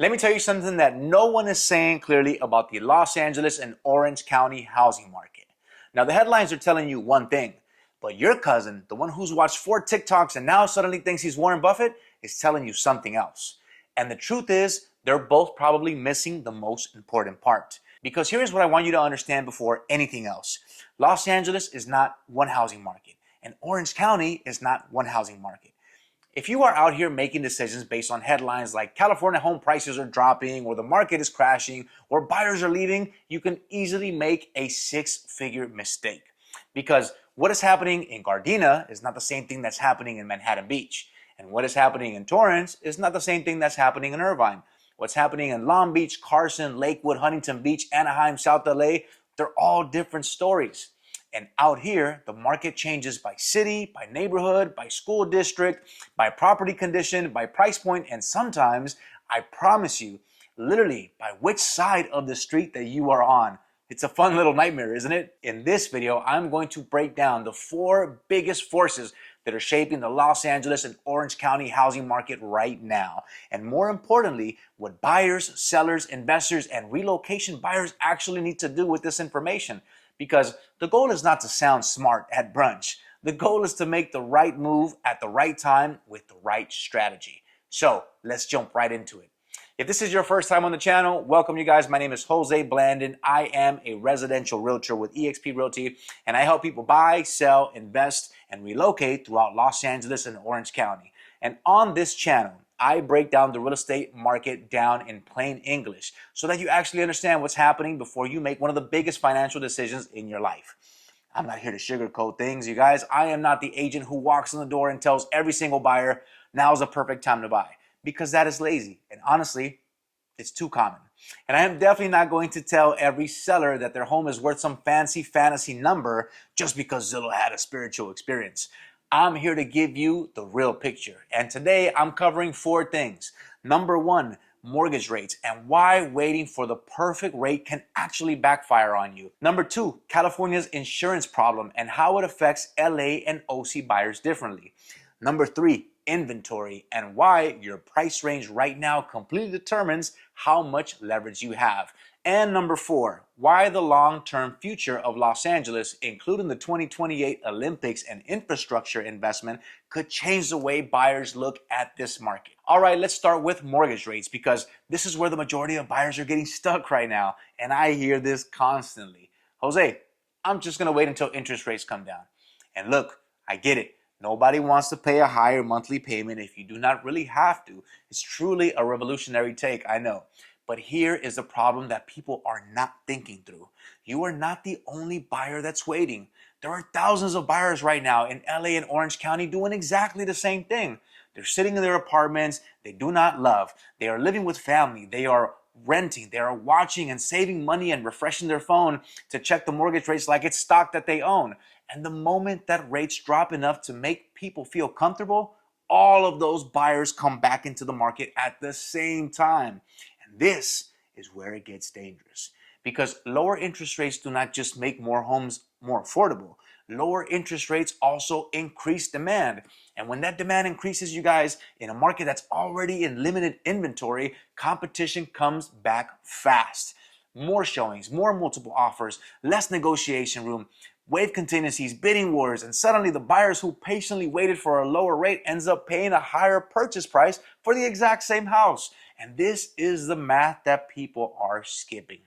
Let me tell you something that no one is saying clearly about the Los Angeles and Orange County housing market. Now, the headlines are telling you one thing, but your cousin, the one who's watched 4 TikToks and now suddenly thinks he's Warren Buffett, is telling you something else. And the truth is, they're both probably missing the most important part. Because here's what I want you to understand before anything else. Los Angeles is not one housing market, and Orange County is not one housing market. If you are out here making decisions based on headlines like California home prices are dropping, or the market is crashing, or buyers are leaving, you can easily make a 6-figure mistake. Because what is happening in Gardena is not the same thing that's happening in Manhattan Beach. And what is happening in Torrance is not the same thing that's happening in Irvine. What's happening in Long Beach, Carson, Lakewood, Huntington Beach, Anaheim, South LA, they're all different stories. And out here, the market changes by city, by neighborhood, by school district, by property condition, by price point, and sometimes, I promise you, literally by which side of the street that you are on. It's a fun little nightmare, isn't it? In this video, I'm going to break down the 4 biggest forces that are shaping the Los Angeles and Orange County housing market right now. And more importantly, what buyers, sellers, investors, and relocation buyers actually need to do with this information. Because the goal is not to sound smart at brunch. The goal is to make the right move at the right time with the right strategy. So let's jump right into it. If this is your first time on the channel, welcome you guys. My name is Jose Blandon. I am a residential realtor with eXp Realty, and I help people buy, sell, invest, and relocate throughout Los Angeles and Orange County. And on this channel, I break down the real estate market down in plain English so that you actually understand what's happening before you make one of the biggest financial decisions in your life. I'm not here to sugarcoat things, you guys. I am not the agent who walks in the door and tells every single buyer, now's the perfect time to buy, because that is lazy. And honestly, it's too common. And I am definitely not going to tell every seller that their home is worth some fancy fantasy number just because Zillow had a spiritual experience. I'm here to give you the real picture. And today I'm covering 4 things. Number 1, mortgage rates and why waiting for the perfect rate can actually backfire on you. Number 2, California's insurance problem and how it affects LA and OC buyers differently. Number 3, inventory and why your price range right now completely determines how much leverage you have. And number 4, why the long-term future of Los Angeles, including the 2028 Olympics and infrastructure investment, could change the way buyers look at this market. All right, let's start with mortgage rates because this is where the majority of buyers are getting stuck right now. And I hear this constantly. Jose, I'm just gonna wait until interest rates come down. And look, I get it. Nobody wants to pay a higher monthly payment if you do not really have to. It's truly a revolutionary take, I know. But here is the problem that people are not thinking through. You are not the only buyer that's waiting. There are thousands of buyers right now in LA and Orange County doing exactly the same thing. They're sitting in their apartments they do not love. They are living with family. They are renting. They are watching and saving money and refreshing their phone to check the mortgage rates like it's stock that they own. And the moment that rates drop enough to make people feel comfortable, all of those buyers come back into the market at the same time. And this is where it gets dangerous because lower interest rates do not just make more homes more affordable. Lower interest rates also increase demand. And when that demand increases, you guys, in a market that's already in limited inventory, competition comes back fast. More showings, more multiple offers, less negotiation room, wave contingencies, bidding wars, and suddenly the buyers who patiently waited for a lower rate ends up paying a higher purchase price for the exact same house. And this is the math that people are skipping.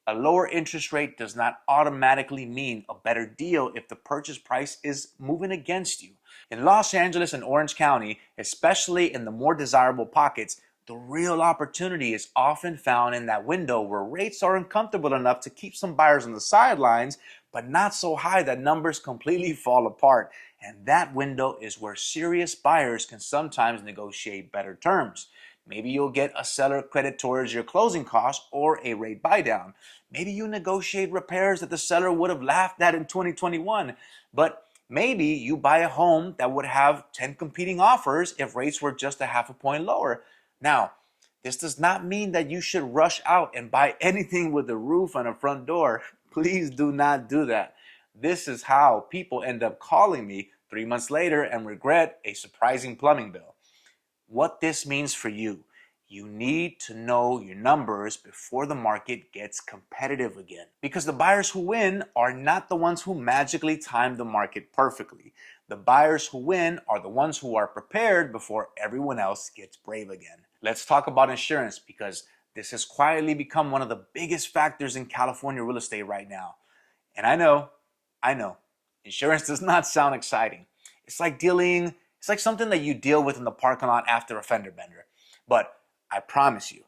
A lower interest rate does not automatically mean a better deal if the purchase price is moving against you. In Los Angeles and Orange County, especially in the more desirable pockets, the real opportunity is often found in that window where rates are uncomfortable enough to keep some buyers on the sidelines, but not so high that numbers completely fall apart. And that window is where serious buyers can sometimes negotiate better terms. Maybe you'll get a seller credit towards your closing costs or a rate buy down. Maybe you negotiate repairs that the seller would have laughed at in 2021. But maybe you buy a home that would have 10 competing offers if rates were just a half a point lower. Now, this does not mean that you should rush out and buy anything with a roof and a front door. Please do not do that. This is how people end up calling me 3 months later and regret a surprising plumbing bill. What this means for you You need to know your numbers before the market gets competitive again. Because the buyers who win are not the ones who magically time the market perfectly. The buyers who win are the ones who are prepared before everyone else gets brave again. Let's talk about insurance, because this has quietly become one of the biggest factors in California real estate right now. And I know, insurance does not sound exciting. It's like it's like something that you deal with in the parking lot after a fender bender. But I promise you,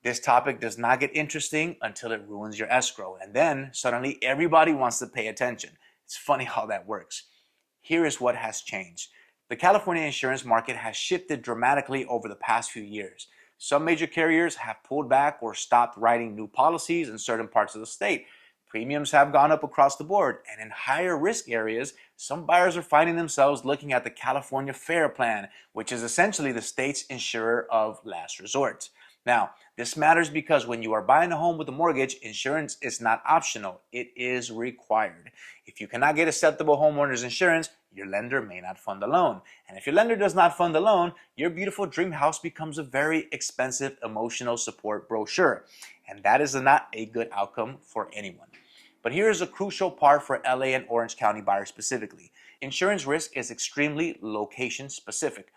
this topic does not get interesting until it ruins your escrow. And then suddenly everybody wants to pay attention. It's funny how that works. Here is what has changed. The California insurance market has shifted dramatically over the past few years. Some major carriers have pulled back or stopped writing new policies in certain parts of the state. Premiums have gone up across the board, and in higher risk areas, some buyers are finding themselves looking at the California FAIR Plan, which is essentially the state's insurer of last resort. Now, this matters because when you are buying a home with a mortgage, insurance is not optional, it is required. If you cannot get acceptable homeowners insurance, your lender may not fund the loan. And if your lender does not fund the loan, your beautiful dream house becomes a very expensive emotional support brochure. And that is not a good outcome for anyone. But here is a crucial part for LA and Orange County buyers specifically. Insurance risk is extremely location specific.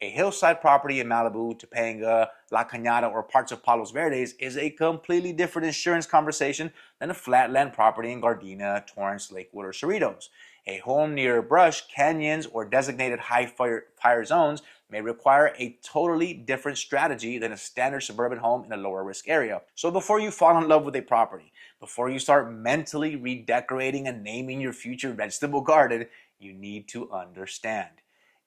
A hillside property in Malibu, Topanga, La Cañada, or parts of Palos Verdes is a completely different insurance conversation than a flatland property in Gardena, Torrance, Lakewood, or Cerritos. A home near brush, canyons, or designated high fire zones may require a totally different strategy than a standard suburban home in a lower risk area. So before you fall in love with a property, before you start mentally redecorating and naming your future vegetable garden, you need to understand.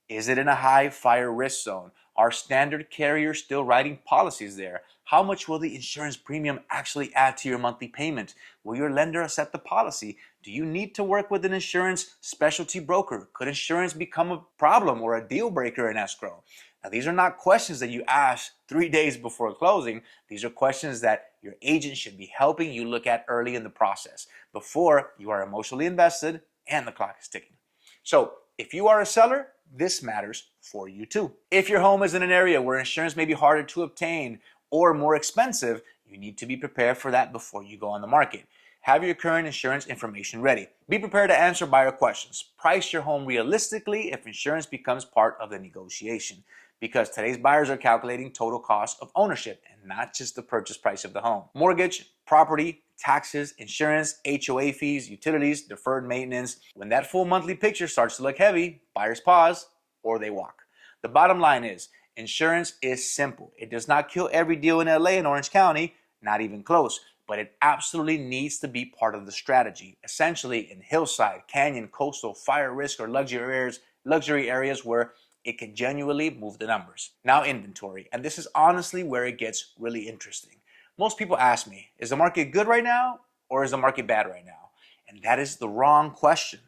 Is it in a high fire risk zone? Are standard carriers still writing policies there? How much will the insurance premium actually add to your monthly payment? Will your lender accept the policy? Do you need to work with an insurance specialty broker? Could insurance become a problem or a deal breaker in escrow? Now, these are not questions that you ask 3 days before closing. These are questions that your agent should be helping you look at early in the process, before you are emotionally invested and the clock is ticking. So, if you are a seller, this matters for you too. If your home is in an area where insurance may be harder to obtain or more expensive, you need to be prepared for that before you go on the market. Have your current insurance information ready. Be prepared to answer buyer questions. Price your home realistically if insurance becomes part of the negotiation, because today's buyers are calculating total cost of ownership and not just the purchase price of the home. Mortgage, property, taxes, insurance, HOA fees, utilities, deferred maintenance. When that full monthly picture starts to look heavy, buyers pause or they walk. The bottom line is, insurance is simple. It does not kill every deal in LA and Orange County, not even close, but it absolutely needs to be part of the strategy. Essentially, in hillside, canyon, coastal, fire risk, or luxury areas where it can genuinely move the numbers. Now, inventory, and this is honestly where it gets really interesting. Most people ask me, is the market good right now or is the market bad right now? And that is the wrong question.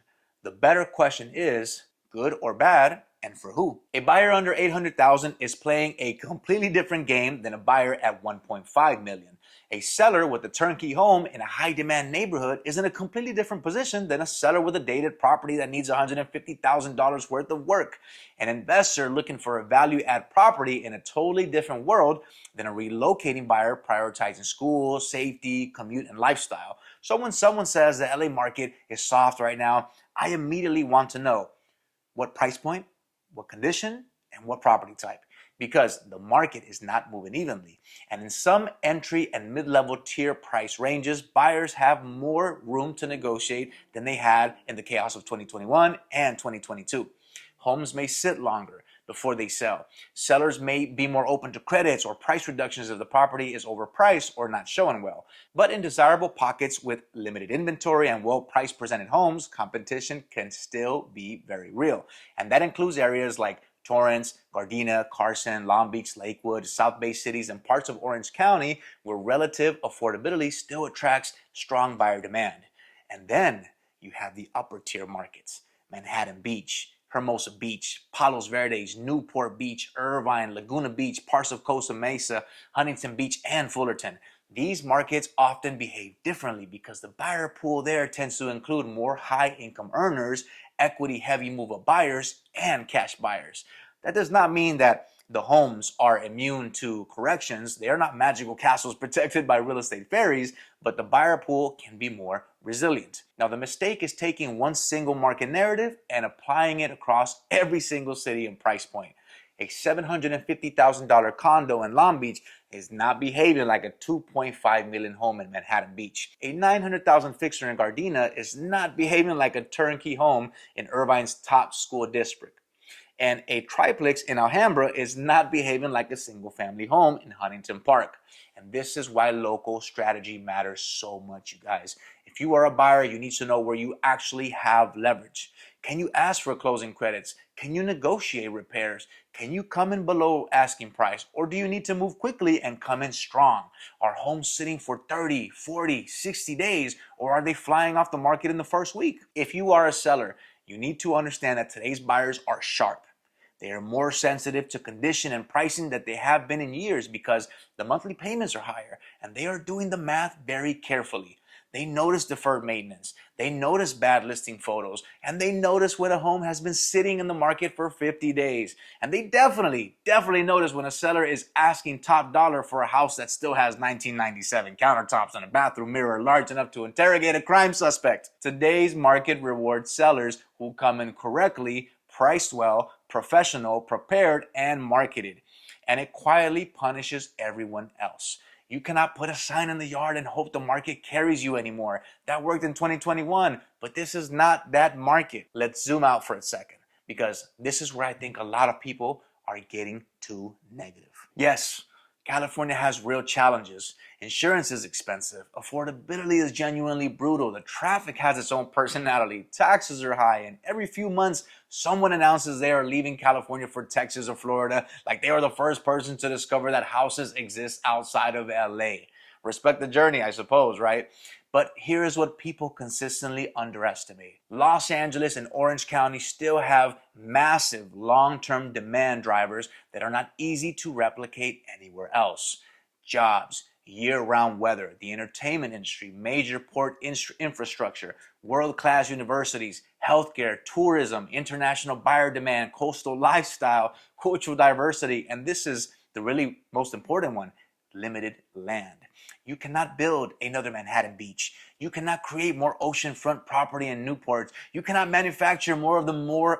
The better question is, good or bad, and for who? A buyer under 800,000 is playing a completely different game than a buyer at 1.5 million. A seller with a turnkey home in a high demand neighborhood is in a completely different position than a seller with a dated property that needs $150,000 worth of work. An investor looking for a value add property in a totally different world than a relocating buyer prioritizing school, safety, commute, and lifestyle. So when someone says the LA market is soft right now, I immediately want to know what price point, what condition, and what property type, because the market is not moving evenly. And in some entry and mid-level tier price ranges, buyers have more room to negotiate than they had in the chaos of 2021 and 2022. Homes may sit longer before they sell. Sellers may be more open to credits or price reductions if the property is overpriced or not showing well. But in desirable pockets with limited inventory and well-priced presented homes, competition can still be very real. And that includes areas like Torrance, Gardena, Carson, Long Beach, Lakewood, South Bay cities, and parts of Orange County where relative affordability still attracts strong buyer demand. And then you have the upper tier markets: Manhattan Beach, Hermosa Beach, Palos Verdes, Newport Beach, Irvine, Laguna Beach, parts of Costa Mesa, Huntington Beach, and Fullerton. These markets often behave differently because the buyer pool there tends to include more high-income earners, equity-heavy move-up buyers, and cash buyers. That does not mean that the homes are immune to corrections. They are not magical castles protected by real estate fairies, but the buyer pool can be more resilient. Now, the mistake is taking one single market narrative and applying it across every single city and price point. A $750,000 condo in Long Beach is not behaving like a $2.5 million home in Manhattan Beach. A $900,000 fixer in Gardena is not behaving like a turnkey home in Irvine's top school district. And a triplex in Alhambra is not behaving like a single family home in Huntington Park. And this is why local strategy matters so much, you guys. If you are a buyer, you need to know where you actually have leverage. Can you ask for closing credits? Can you negotiate repairs? Can you come in below asking price? Or do you need to move quickly and come in strong? Are homes sitting for 30, 40, 60 days, or are they flying off the market in the first week? If you are a seller, you need to understand that today's buyers are sharp. They are more sensitive to condition and pricing than they have been in years because the monthly payments are higher and they are doing the math very carefully. They notice deferred maintenance, they notice bad listing photos, and they notice when a home has been sitting in the market for 50 days. And they definitely notice when a seller is asking top dollar for a house that still has 1997 countertops and a bathroom mirror large enough to interrogate a crime suspect. Today's market rewards sellers who come in correctly, priced well, professional, prepared, and marketed. And it quietly punishes everyone else. You cannot put a sign in the yard and hope the market carries you anymore. That worked in 2021, but this is not that market. Let's zoom out for a second, because this is where I think a lot of people are getting too negative. Yes, California has real challenges. Insurance is expensive. Affordability is genuinely brutal. The traffic has its own personality. Taxes are high. And every few months, someone announces they are leaving California for Texas or Florida, like they were the first person to discover that houses exist outside of LA. Respect the journey, I suppose, right? But here is what people consistently underestimate. Los Angeles and Orange County still have massive long-term demand drivers that are not easy to replicate anywhere else. Jobs, year-round weather, the entertainment industry, major port infrastructure, world-class universities, healthcare, tourism, international buyer demand, coastal lifestyle, cultural diversity, and this is the really most important one, limited land. You cannot build another Manhattan Beach. You cannot create more oceanfront property in Newport. You cannot manufacture more of the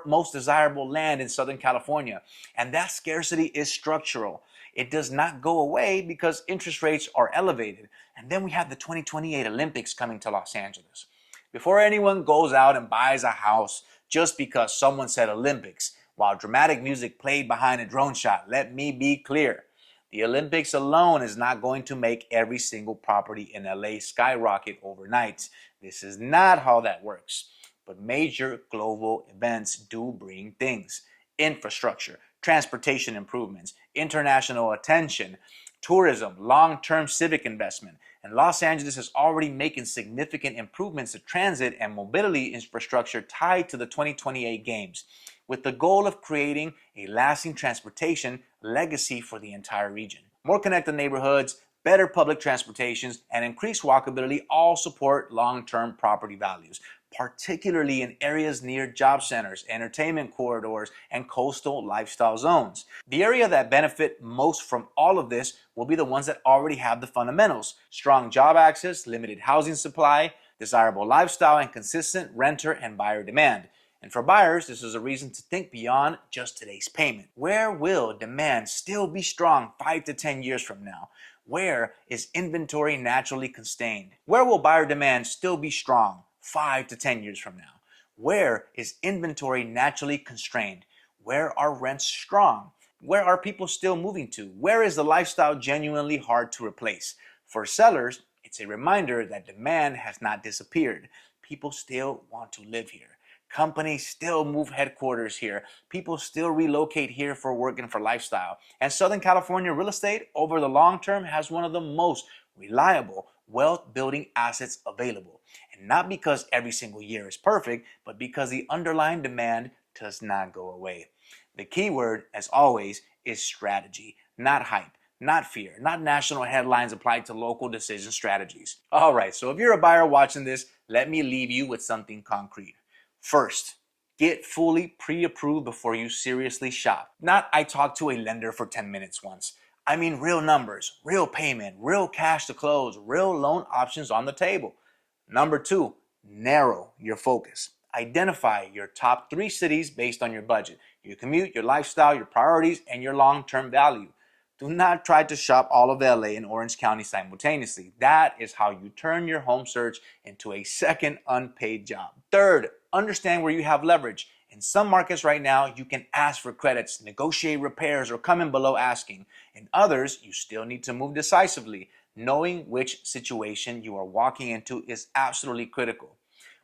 most desirable land in Southern California. And that scarcity is structural. It does not go away because interest rates are elevated. And then we have the 2028 Olympics coming to Los Angeles. Before anyone goes out and buys a house just because someone said Olympics, while dramatic music played behind a drone shot, let me be clear. The Olympics alone is not going to make every single property in LA skyrocket overnight. This is not how that works. But major global events do bring things. Infrastructure, transportation improvements, international attention, tourism, long-term civic investment. And Los Angeles is already making significant improvements to transit and mobility infrastructure tied to the 2028 Games, with the goal of creating a lasting transportation legacy for the entire region. More connected neighborhoods, better public transportations, and increased walkability all support long-term property values, particularly in areas near job centers, entertainment corridors, and coastal lifestyle zones. The area that benefit most from all of this will be the ones that already have the fundamentals: strong job access, limited housing supply, desirable lifestyle, and consistent renter and buyer demand. And for buyers, this is a reason to think beyond just today's payment. Where will demand still be strong 5 to 10 years from now? Where is inventory naturally constrained? Where will buyer demand still be strong 5 to 10 years from now? Where is inventory naturally constrained? Where are rents strong? Where are people still moving to? Where is the lifestyle genuinely hard to replace? For sellers, it's a reminder that demand has not disappeared. People still want to live here. Companies still move headquarters here. People still relocate here for work and for lifestyle. And Southern California real estate, over the long term, has one of the most reliable wealth-building assets available. And not because every single year is perfect, but because the underlying demand does not go away. The key word, as always, is strategy, not hype, not fear, not national headlines applied to local decision strategies. All right, so if you're a buyer watching this, let me leave you with something concrete. First, Get fully pre-approved before you seriously shop. Not I talked to a lender for 10 minutes once. I mean real numbers, real payment, real cash to close, real loan options on the table. Number 2, narrow your focus. Identify your top 3 cities based on your budget, your commute, your lifestyle, your priorities, and your long-term value. Do not try to shop all of LA and Orange County simultaneously. That is how you turn your home search into a second unpaid job. Third, understand where you have leverage. In some markets right now, you can ask for credits, negotiate repairs, or come in below asking. In others, you still need to move decisively. Knowing which situation you are walking into is absolutely critical.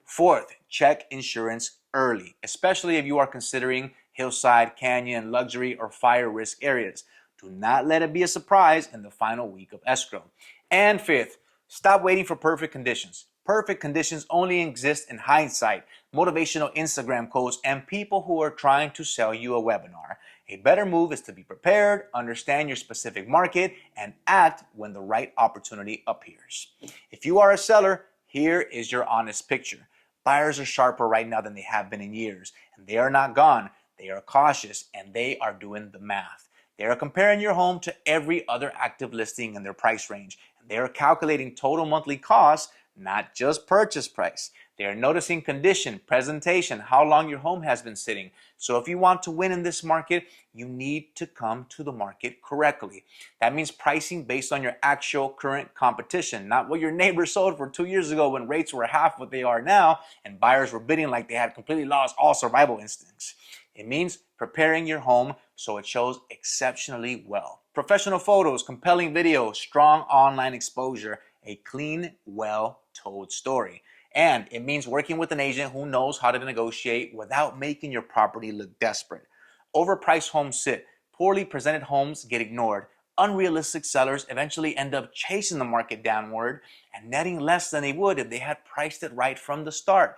Fourth, check insurance early, especially if you are considering hillside, canyon, luxury, or fire risk areas. Do not let it be a surprise in the final week of escrow. And fifth, stop waiting for perfect conditions. Perfect conditions only exist in hindsight, motivational Instagram quotes, and people who are trying to sell you a webinar. A better move is to be prepared, understand your specific market, and act when the right opportunity appears. If you are a seller, here is your honest picture. Buyers are sharper right now than they have been in years, and they are not gone. They are cautious, and they are doing the math. They are comparing your home to every other active listing in their price range, and they are calculating total monthly costs, not just purchase price. They are noticing condition, presentation, how long your home has been sitting. So if you want to win in this market, you need to come to the market correctly. That means pricing based on your actual current competition, not what your neighbor sold for 2 years ago when rates were half what they are now and buyers were bidding like they had completely lost all survival instincts. It means preparing your home so it shows exceptionally well. Professional photos, compelling videos, strong online exposure, a clean, well-told story. And it means working with an agent who knows how to negotiate without making your property look desperate. Overpriced homes sit, poorly presented homes get ignored, unrealistic sellers eventually end up chasing the market downward and netting less than they would if they had priced it right from the start.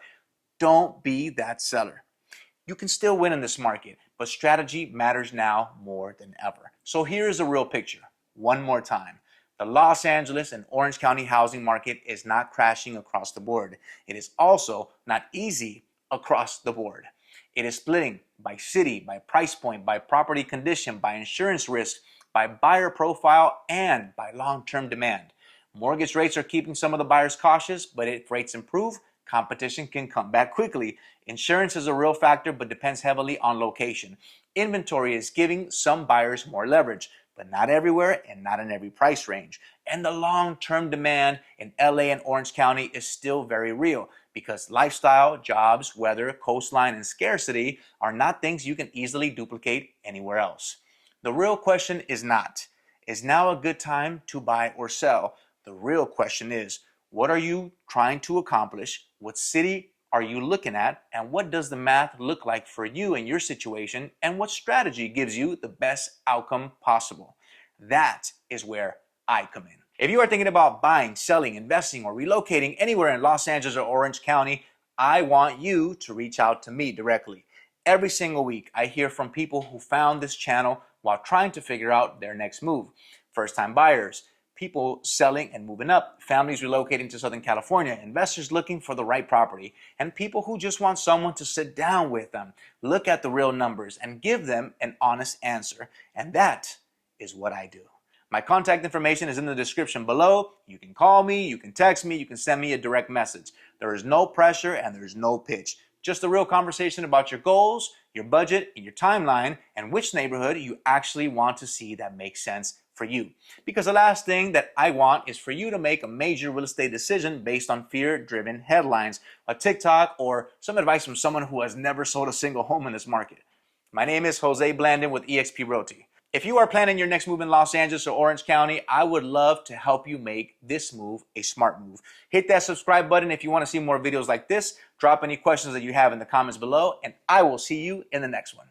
Don't be that seller. You can still win in this market, but strategy matters now more than ever. So here's the real picture, one more time. The Los Angeles and Orange County housing market is not crashing across the board. It is also not easy across the board. It is splitting by city, by price point, by property condition, by insurance risk, by buyer profile, and by long-term demand. Mortgage rates are keeping some of the buyers cautious, but if rates improve, competition can come back quickly. Insurance is a real factor, but depends heavily on location. Inventory is giving some buyers more leverage, but not everywhere and not in every price range. And the long-term demand in LA and Orange County is still very real because lifestyle, jobs, weather, coastline, and scarcity are not things you can easily duplicate anywhere else. The real question is not, is now a good time to buy or sell? The real question is, what are you trying to accomplish? What city are you looking at? And what does the math look like for you in your situation? And what strategy gives you the best outcome possible? That is where I come in. If you are thinking about buying, selling, investing, or relocating anywhere in Los Angeles or Orange County, I want you to reach out to me directly. Every single week, I hear from people who found this channel while trying to figure out their next move. First-time buyers, people selling and moving up, families relocating to Southern California, investors looking for the right property, and people who just want someone to sit down with them, look at the real numbers, and give them an honest answer. And that is what I do. My contact information is in the description below. You can call me, you can text me, you can send me a direct message. There is no pressure and there is no pitch. Just a real conversation about your goals, your budget, and your timeline, and which neighborhood you actually want to see that makes sense for you. Because the last thing that I want is for you to make a major real estate decision based on fear-driven headlines, a TikTok, or some advice from someone who has never sold a single home in this market. My name is Jose Blandon with eXp Realty. If you are planning your next move in Los Angeles or Orange County, I would love to help you make this move a smart move. Hit that subscribe button if you want to see more videos like this. Drop any questions that you have in the comments below, and I will see you in the next one.